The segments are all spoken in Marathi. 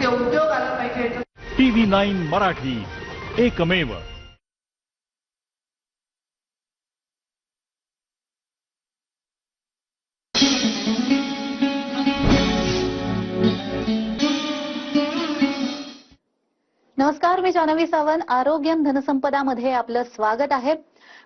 इथे उद्योग आला पाहिजे। TV9 मराठी एकमेव। नमस्कार, मी जान्हवी सावंत। आरोग्यम धनसंपदा मध्ये आपलं स्वागत आहे।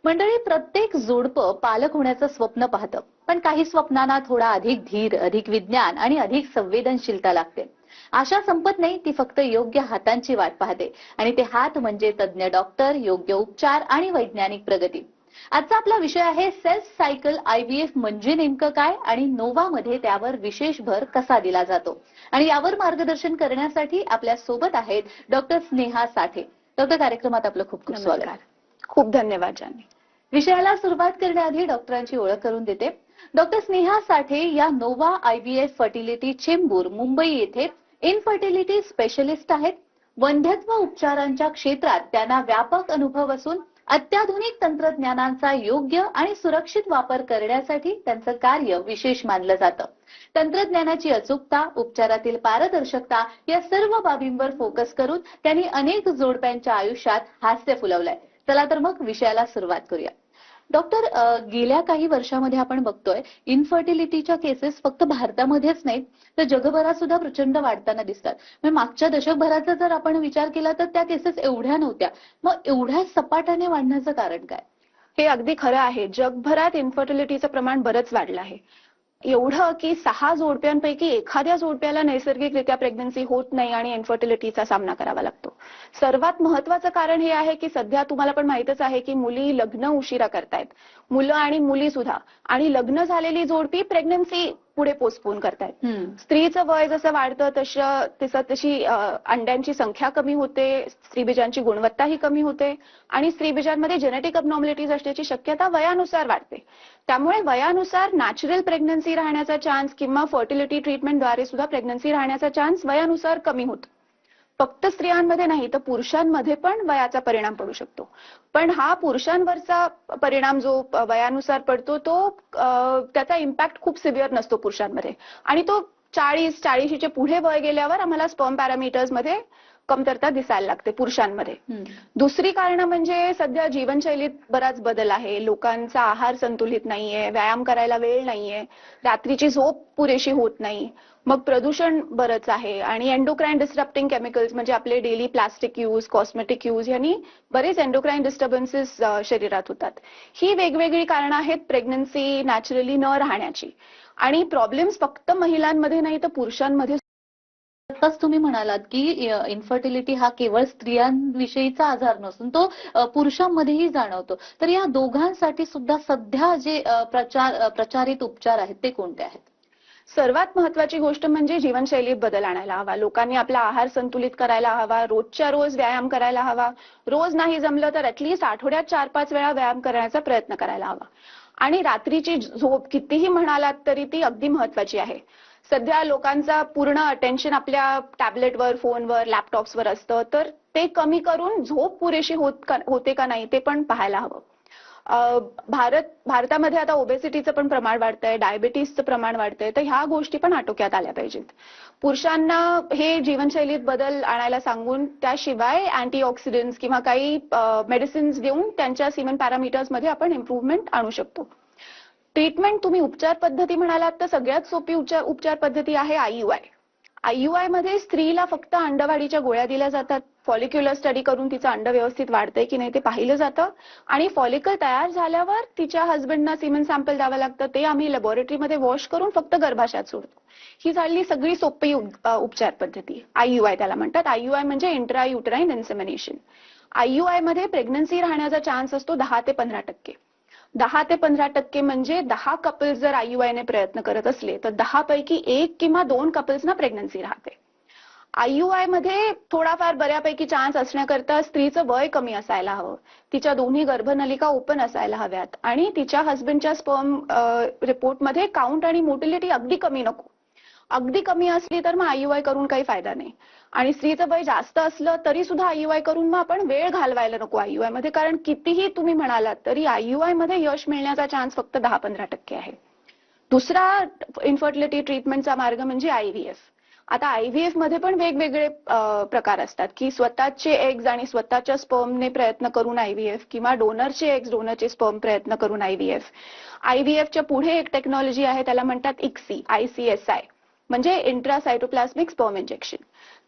मंडळी, प्रत्येक जोडपं पालक होण्याचं स्वप्न पाहतं, पण काही स्वप्नांना थोडा अधिक धीर, अधिक विज्ञान आणि अधिक संवेदनशीलता लागते। आशा संपत नाही, ती फक्त योग्य हातांची वाट पाहते आणि ते हात म्हणजे तज्ञ डॉक्टर, योग्य उपचार आणि वैज्ञानिक प्रगती। आजचा आपला विषय आहे सेल्फ सायकल IVF म्हणजे नेमकं काय आणि नोवामध्ये त्यावर विशेष भर कसा दिला जातो। आणि यावर मार्गदर्शन करण्यासाठी आपल्या सोबत आहेत डॉक्टर स्नेहा साठे। डॉक्टर, कार्यक्रमात आपलं खूप खूप स्वागत। खूप धन्यवाद जानवी। विषयाला सुरुवात करण्याआधी डॉक्टरांची ओळख करून देते। डॉक्टर स्नेहा साठे या Nova IVF fertility Chembur Mumbai येथे इनफर्टिलिटी स्पेशलिस्ट आहेत। वंध्यत्व उपचारांच्या क्षेत्रात त्यांना व्यापक अनुभव असून अत्याधुनिक तंत्रज्ञानांचा योग्य आणि सुरक्षित वापर करण्यासाठी त्यांचं कार्य विशेष मानलं जातं। तंत्रज्ञानाची अचूकता, उपचारातील पारदर्शकता या सर्व बाबींवर फोकस करून त्यांनी अनेक जोडप्यांच्या आयुष्यात हास्य फुलवलंय। चला तर मग विषयाला सुरुवात करूया। डॉक्टर, गेल्या काही वर्षामध्ये आपण बघतोय इनफर्टिलिटीच्या केसेस फक्त भारतामध्येच नाहीत तर जगभरात सुद्धा प्रचंड वाढताना दिसतात। म्हणजे मागच्या दशकभराचा जर आपण विचार केला तर त्या केसेस एवढ्या नव्हत्या, मग एवढ्या सपाट्याने वाढण्याचं कारण काय? हे अगदी खरं आहे। जगभरात इन्फर्टिलिटीचं प्रमाण बरंच वाढलं आहे। एवढं की 6 जोडप्यांपैकी एखाद्या जोडप्याला नैसर्गिकरित्या प्रेग्नन्सी होत नाही आणि इन्फर्टिलिटीचा सामना करावा लागतो। सर्वात महत्त्वाचं कारण हे आहे की सध्या तुम्हाला पण माहितच आहे की मुली लग्न उशिरा करतायत, मुलं आणि मुली सुद्धा, आणि लग्न झालेली जोडपी प्रेग्नन्सी पुढे पोस्टपोन करतायत। स्त्रीचं वय जसं वाढतं तशी अंड्यांची संख्या कमी होते, स्त्रीबीजांची गुणवत्ताही कमी होते आणि स्त्रीबीजांमध्ये जेनेटिक अबनॉर्मॅलिटीज असण्याची शक्यता वयानुसार वाढते। त्यामुळे वयानुसार नॅचरल प्रेग्नन्सी राहण्याचा चान्स किंवा फर्टिलिटी ट्रीटमेंटद्वारे सुद्धा प्रेग्नन्सी राहण्याचा चान्स वयानुसार कमी होतो। फक्त स्त्रियांमध्ये नाही तर पुरुषांमध्ये पण वयाचा परिणाम पडू शकतो, पण हा पुरुषांवरचा परिणाम जो वयानुसार पडतो तो त्याचा इम्पॅक्ट खूप सिव्हिअर नसतो पुरुषांमध्ये, आणि तो 40च्या पुढे वय गेल्यावर आम्हाला स्पर्म पॅरामीटर्स मध्ये कमतरता दिसायला लागते पुरुषांमध्ये। दुसरी कारण म्हणजे सध्या जीवनशैलीत बराच बदल आहे। लोकांचा आहार संतुलित नाहीये, व्यायाम करायला वेळ नाहीये, रात्रीची झोप पुरेशी होत नाही, मग प्रदूषण बरंच आहे आणि एंडोक्राइन डिस्टर्बिंग केमिकल्स म्हणजे आपले daily plastic use, cosmetic use यांनी बरेच एंडोक्राइन डिस्टर्बन्सेस शरीरात होतात। ही वेगवेगळी कारणं आहेत प्रेग्नन्सी नॅचरली न राहण्याची, आणि प्रॉब्लेम्स फक्त महिलांमध्ये नाही तर पुरुषांमध्ये। आताच तुम्ही म्हणालात की इन्फर्टिलिटी हा केवळ स्त्रियांविषयीचा आजार नसून तो पुरुषांमध्येही जाणवतो, तर या दोघांसाठी सुद्धा सध्या जे प्रचारित उपचार आहेत ते कोणते आहेत? सर्वात महत्वाची गोष्ट म्हणजे जीवनशैलीत बदल आणायला हवा। लोकांनी आपला आहार संतुलित करायला हवा, रोजच्या रोज व्यायाम करायला हवा, रोज नाही जमलं तर ऍटलीस्ट आठवड्यात 4-5 वेळा व्यायाम करण्याचा प्रयत्न करायला हवा, आणि रात्रीची झोप कितीही म्हणालात तरी ती अगदी महत्वाची आहे। सध्या लोकांचा पूर्ण अटेन्शन आपल्या टॅबलेटवर, फोनवर, लॅपटॉप्सवर असतं, तर ते कमी करून झोप पुरेशी होते का नाही ते पण पाहायला हवं। भारतामध्ये आता ओबेसिटीचं पण प्रमाण वाढतंय, डायबिटीसचं प्रमाण वाढतंय, तर ह्या गोष्टी पण आटोक्यात आल्या पाहिजेत। पुरुषांना हे जीवनशैलीत बदल आणायला सांगून त्याशिवाय अँटीऑक्सिडंट्स किंवा काही मेडिसिन्स देऊन त्यांच्या सीमेन पॅरामीटर्स मध्ये आपण इम्प्रूव्हमेंट आणू शकतो। ट्रीटमेंट, तुम्ही उपचार पद्धती म्हणालात तर सगळ्यात सोपी उपचार पद्धती आहे IUI। IUI मध्ये स्त्रीला फक्त अंडवाढीच्या गोळ्या दिल्या जातात, फॉलिक्युलर स्टडी करून तिचं अंड व्यवस्थित वाढतंय की नाही ते पाहिलं जातं, आणि फॉलिकल तयार झाल्यावर तिच्या हस्बंडना सिमेन सॅम्पल द्यावं लागतं, ते आम्ही लॅबोरेटरीमध्ये वॉश करून फक्त गर्भाशयात सोडतो। ही झाली सगळी सोपी उपचार पद्धती, IUI त्याला म्हणतात। IUI म्हणजे इंट्रा युटराइन इन्सेमिनेशन। IUI मध्ये प्रेग्नन्सी राहण्याचा चान्स असतो 10 ते 15%। 10 ते 15% म्हणजे 10 कपल्स जर IUI ने प्रयत्न करत असले तर 10 पैकी 1 किंवा 2 कपल्सना प्रेग्नन्सी राहते। IUI मध्ये थोडाफार बऱ्यापैकी चान्स असण्याकरता स्त्रीचं वय कमी असायला हवं, तिच्या दोन्ही गर्भनलिका ओपन असायला हव्यात, आणि तिच्या हस्बंडच्या स्पर्म रिपोर्टमध्ये काउंट आणि मोटिलिटी अगदी कमी नको। अगदी कमी असली तर मग IUI करून काही फायदा नाही, आणि स्त्रीचं वय जास्त असलं तरी सुद्धा IUI करून मग आपण वेळ घालवायला नको IUI मध्ये, कारण कितीही तुम्ही म्हणालात तरी IUI मध्ये यश मिळण्याचा चान्स फक्त 10-15% आहे। दुसरा इन्फर्टिलिटी ट्रीटमेंटचा मार्ग म्हणजे IVF। आता आयव्हीएफ मध्ये पण वेगवेगळे प्रकार असतात की स्वतःचे एग्ज आणि स्वतःच्या स्पर्मने प्रयत्न करून आयव्हीएफ किंवा डोनरचे एग्ज डोनरचे स्पर्म प्रयत्न करून आयव्हीएफ. आयव्हीएफच्या पुढे एक टेक्नॉलॉजी आहे त्याला म्हणतात ICSI ICSI म्हणजे इंट्रासायटोप्लाझ्मिक स्पर्म इंजेक्शन.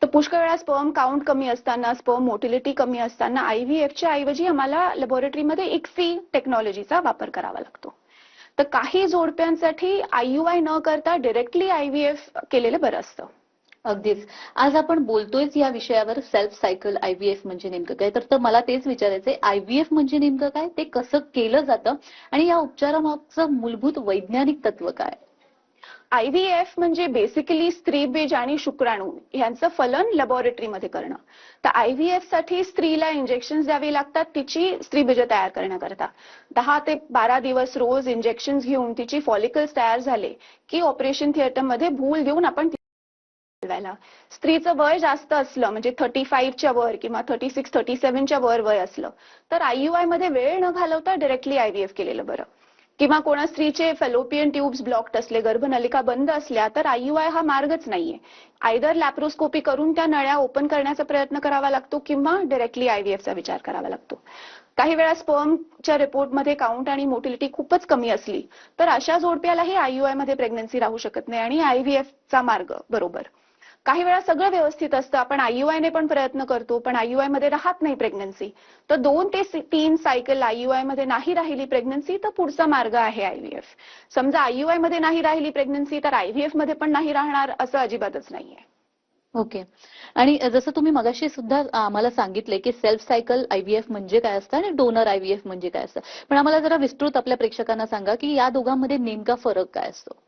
तर पुष्कळ वेळा स्पर्म काउंट कमी असताना स्पर्म मोटिलिटी कमी असताना आयव्हीएफच्या ऐवजी आम्हाला लॅबोरेटरीमध्ये ICSI टेक्नॉलॉजीचा वापर करावा लागतो. तर काही जोडप्यांसाठी IUI न करता डायरेक्टली आयव्हीएफ केलेलं बरं असतं. अगदीच. आज आपण बोलतोयच या विषयावर सेल्फ सायकल IVF म्हणजे नेमकं काय, तर मला तेच विचारायचंय, IVF म्हणजे नेमकं काय, ते कसं केलं जातं आणि या उपचारामागचं मूलभूत वैज्ञानिक तत्व काय? IVF म्हणजे बेसिकली स्त्रीबीज आणि शुक्राणू यांचं फलन लॅबोरेटरीमध्ये करणं. तर IVF साठी स्त्रीला इंजेक्शन द्यावी लागतात तिची स्त्रीबीज तयार करण्याकरता. 10 ते 12 दिवस रोज इंजेक्शन घेऊन तिची फॉलिकल्स तयार झाले की ऑपरेशन थिएटरमध्ये भूल देऊन आपण स्त्रीचं वय जास्त असलं म्हणजे 35च्या वर किंवा 36-37च्या वर वय असलं तर IUI मध्ये वेळ न घालवता डायरेक्टली IVF केलेलं बरं. किंवा कोणा स्त्रीचे फेलोपियन ट्यूब्स ब्लॉक्ड असले, गर्भनलिका बंद असल्या तर IUI हा मार्गच नाहीये. आयदर लॅप्रोस्कोपी करून त्या नळ्या ओपन करण्याचा प्रयत्न करावा लागतो किंवा डायरेक्टली IVFचा विचार करावा लागतो. काही वेळा स्पर्मच्या रिपोर्टमध्ये काउंट आणि मोटिलिटी खूपच कमी असली तर अशा जोडप्यालाही IUI मध्ये प्रेग्नन्सी राहू शकत नाही आणि IVFचा मार्ग बरोबर. काही वेळा सगळं व्यवस्थित असतं, आपण IUI ने पण प्रयत्न करतो पण IUI मध्ये राहत नाही प्रेग्नन्सी, तर 2 ते 3 सायकल IUI मध्ये नाही राहिली प्रेग्नन्सी तर पुढचा मार्ग आहे IVF. समजा IUI मध्ये नाही राहिली प्रेग्नन्सी तर IVF मध्ये पण नाही राहणार असं अजिबातच नाहीये. ओके. आणि जसं तुम्ही मगाशी सुद्धा आम्हाला सांगितले की सेल्फ सायकल IVF म्हणजे काय असतं आणि डोनर IVF म्हणजे काय असतं, पण आम्हाला जरा विस्तृत आपल्या प्रेक्षकांना सांगा की या दोघांमध्ये नेमका फरक काय असतो?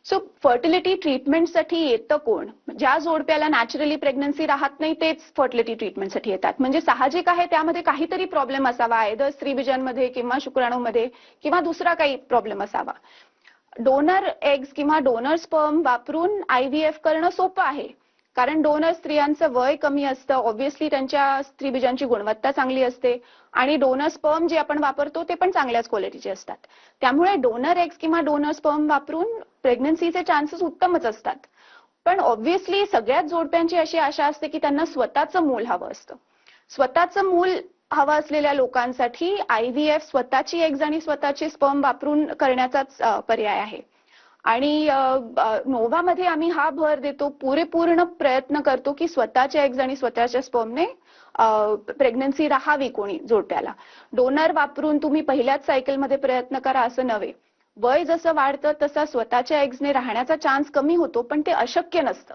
सो फर्टिलिटी ट्रीटमेंटसाठी येतं कोण? ज्या जोडप्याला नॅचरली प्रेग्नन्सी राहत नाही तेच फर्टिलिटी ट्रीटमेंटसाठी येतात. म्हणजे साहजिक आहे त्यामध्ये काहीतरी प्रॉब्लेम असावा, आयदर स्त्रीबीजांमध्ये किंवा शुक्राणूमध्ये किंवा दुसरा काही प्रॉब्लेम असावा. डोनर एग्स किंवा डोनर स्पर्म वापरून IVF करणं सोपं आहे कारण डोनर स्त्रियांचं वय कमी असतं, ऑब्व्हियसली त्यांच्या स्त्रीबीजांची गुणवत्ता चांगली असते आणि डोनर स्पर्म जे आपण वापरतो ते पण चांगल्याच क्वालिटीचे असतात. त्यामुळे डोनर एग्स किंवा डोनर स्पर्म वापरून प्रेग्नन्सीचे चान्सेस उत्तमच असतात. पण ऑब्व्हियसली सगळ्याच जोडप्यांची अशी आशा असते की त्यांना स्वतःचं मूल हवं असतं. स्वतःचं मूल हवं असलेल्या लोकांसाठी IVF स्वतःची एग्ज आणि स्वतःचे स्पर्म वापरून करण्याचाच पर्याय आहे. आणि नोवामध्ये आम्ही हा भर देतो, पूर्ण प्रयत्न करतो की स्वतःच्या एग्ज आणि स्वतःच्या स्पर्मने प्रेग्नन्सी राहावी कोणी जोडप्याला. डोनर वापरून तुम्ही पहिल्याच सायकलमध्ये प्रयत्न करा असं नव्हे. वय जसं वाढतं तसा स्वतःच्या एग्जने राहण्याचा चान्स कमी होतो पण ते अशक्य नसतं.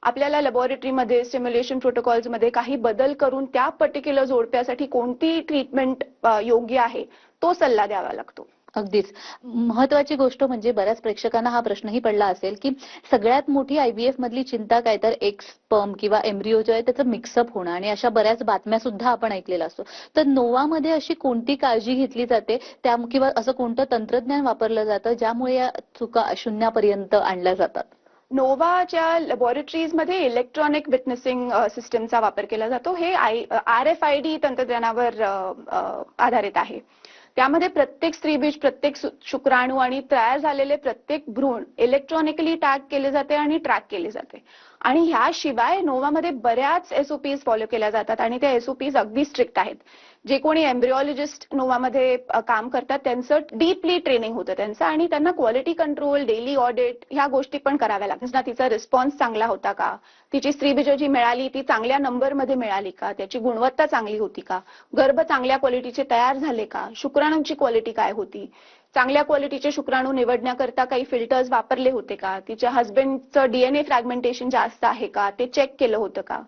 आपल्याला लॅबोरेटरीमध्ये स्टिम्युलेशन प्रोटोकॉल्समध्ये काही बदल करून त्या पर्टिक्युलर जोडप्यासाठी कोणती ट्रीटमेंट योग्य आहे तो सल्ला द्यावा लागतो. अगदीच. महत्वाची गोष्ट म्हणजे बऱ्याच प्रेक्षकांना हा प्रश्नही पडला असेल की सगळ्यात मोठी IVF मधली चिंता काय तर एक स्पर्म किंवा एम्ब्रिओ जो आहे त्याचं मिक्सअप होणं आणि अशा बऱ्याच बातम्या सुद्धा आपण ऐकलेल्या असतो. तर नोवामध्ये अशी कोणती काळजी घेतली जाते त्या किंवा असं कोणतं तंत्रज्ञान वापरलं जातं ज्यामुळे या चुका शून्यापर्यंत आणल्या जातात? नोवाच्या लॅबोरेटरीजमध्ये इलेक्ट्रॉनिक विटनेसिंग सिस्टमचा वापर केला जातो. हे RFID तंत्रज्ञानावर आधारित आहे. त्यामध्ये प्रत्येक स्त्रीबीज, प्रत्येक शुक्राणू आणि तयार झालेले प्रत्येक भ्रूण इलेक्ट्रॉनिकली टॅग केले जाते आणि ट्रॅक केले जाते. आणि ह्याशिवाय नोवामध्ये बऱ्याच SOPs फॉलो केल्या जातात आणि त्या SOPs अगदी स्ट्रिक्ट आहेत. जे कोणी एम्ब्रिओलॉजिस्ट नोवामध्ये काम करतात त्यांचं डीपली ट्रेनिंग होतं त्यांचं आणि त्यांना क्वालिटी कंट्रोल, डेली ऑडिट ह्या गोष्टी पण कराव्या लागतात. तिचा रिस्पॉन्स चांगला होता का, तिची स्त्रीबीज जी मिळाली ती चांगल्या नंबरमध्ये मिळाली का, त्याची गुणवत्ता चांगली होती का, गर्भ चांगल्या क्वालिटीचे तयार झाले का, शुक्राणूंची क्वालिटी काय होती, चांगल्या क्वालिटीचे शुक्राणू निवडण्याकरता काही फिल्टर्स वापरले होते का, तिच्या हस्बंडचं DNA फ्रॅगमेंटेशन जास्त आहे का ते चेक केलं होतं का,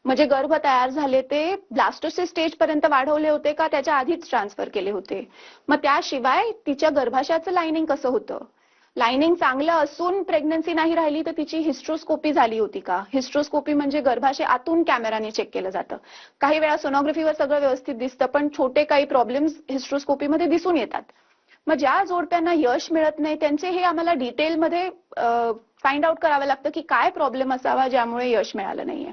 म्हणजे गर्भ तयार झाले ते ब्लास्टोसिस स्टेज पर्यंत वाढवले होते का त्याच्या आधीच ट्रान्सफर केले होते. मग त्याशिवाय तिच्या गर्भाशयाचं लाइनिंग कसं होतं, लाइनिंग चांगलं असून प्रेग्नन्सी नाही राहिली तर तिची हिस्ट्रोस्कोपी झाली होती का. हिस्ट्रोस्कोपी म्हणजे गर्भाशय आतून कॅमेराने चेक केलं जातं. काही वेळा सोनोग्राफीवर सगळं व्यवस्थित दिसतं पण छोटे काही प्रॉब्लेम्स हिस्ट्रोस्कोपीमध्ये दिसून येतात. मग ज्या जोडप्यांना यश मिळत नाही त्यांचे हे आम्हाला डिटेलमध्ये फाइंड आउट करावं लागतं की काय प्रॉब्लेम असावा ज्यामुळे यश मिळालं नाहीये.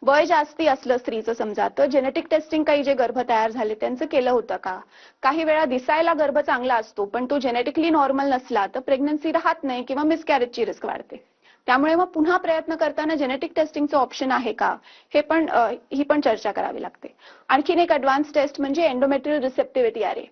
वय जास्ती असलं स्त्रीचं समजा तर जेनेटिक टेस्टिंग काही जे गर्भ तयार झाले त्यांचं केलं होतं का. काही वेळा दिसायला गर्भ चांगला असतो पण तो जेनेटिकली नॉर्मल नसला तर प्रेग्नन्सी राहत नाही किंवा मिसकॅरेजची रिस्क वाढते. त्यामुळे मग पुन्हा प्रयत्न करताना जेनेटिक टेस्टिंगचं ऑप्शन आहे का, ही पण चर्चा करावी लागते. आणखीन एक ऍडव्हान्स टेस्ट म्हणजे एंडोमेट्रियल रिसेप्टिव्हिटी अरे.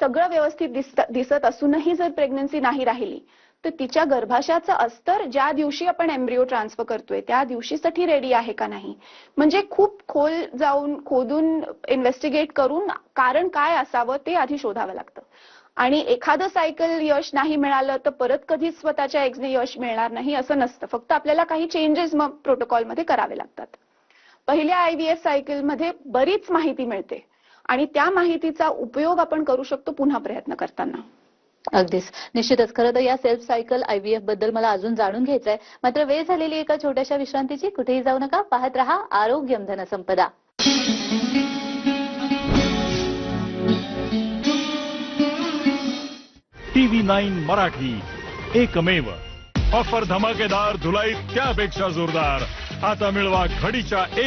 सगळं व्यवस्थित दिसत असूनही जर प्रेग्नन्सी नाही राहिली तर तिच्या गर्भाशयाचं अस्तर ज्या दिवशी आपण एम्ब्रिओ ट्रान्सफर करतोय त्या दिवशीसाठी रेडी आहे का नाही, म्हणजे खूप खोल जाऊन खोदून इन्व्हेस्टिगेट करून कारण काय असावं ते आधी शोधावं लागतं. आणि एखादं सायकल यश नाही मिळालं तर परत कधीच स्वतःच्या एग्जने यश मिळणार नाही असं नसतं. फक्त आपल्याला काही चेंजेस मग प्रोटोकॉलमध्ये करावे लागतात. पहिल्या IVF सायकलमध्ये बरीच माहिती मिळते आणि त्या माहितीचा उपयोग आपण करू शकतो पुन्हा प्रयत्न करताना. अगदीच, निश्चितच. खरं तर या सेल्फ सायकल IVF बद्दल मला अजून जाणून घ्यायचंय. मात्र वेळ झालेली एका छोट्याशा विश्रांतीची. कुठेही जाऊ नका, पाहत रहा आरोग्यम धनसंपदा. TV9 मराठी एकमेव. ऑफर धमाकेदार, धुलाई त्यापेक्षा जोरदार. आता मिळवा घडीच्या